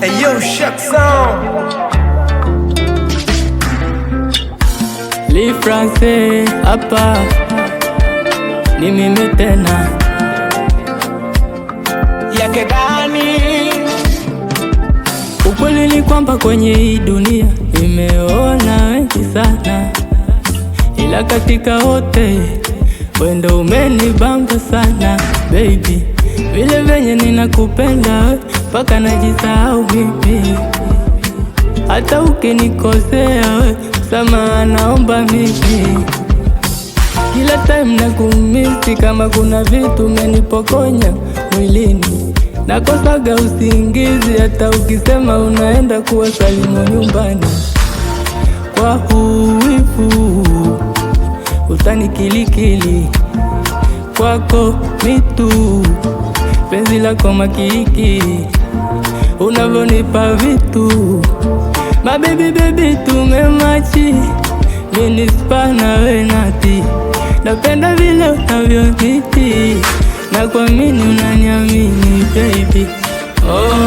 Hey yo, Shaq Sound. Li France hapa ni mimi tena Yake gani? Ukweli ni kwamba kwenye hii dunia nimeona wengi sana, ila katika wote wendo umenibamba sana baby. Vile venye ninakupenda mpaka najisahau mimi, hata ukinikosea we msamaha naomba mimi. Kila time nakumisi, kama kuna vitu umenipokonya mwilini, nakosaga usingizi hata ukisema unaenda kuwasalimu nyumbani. Kwa huwivu utanikilikili, kwako mitu penzi lako makilikili, unavyonipa vitu mabebi baby tumemachi, mini spana we nati, napenda vile unavyoniti na kuamini unaniamini baby. Oh.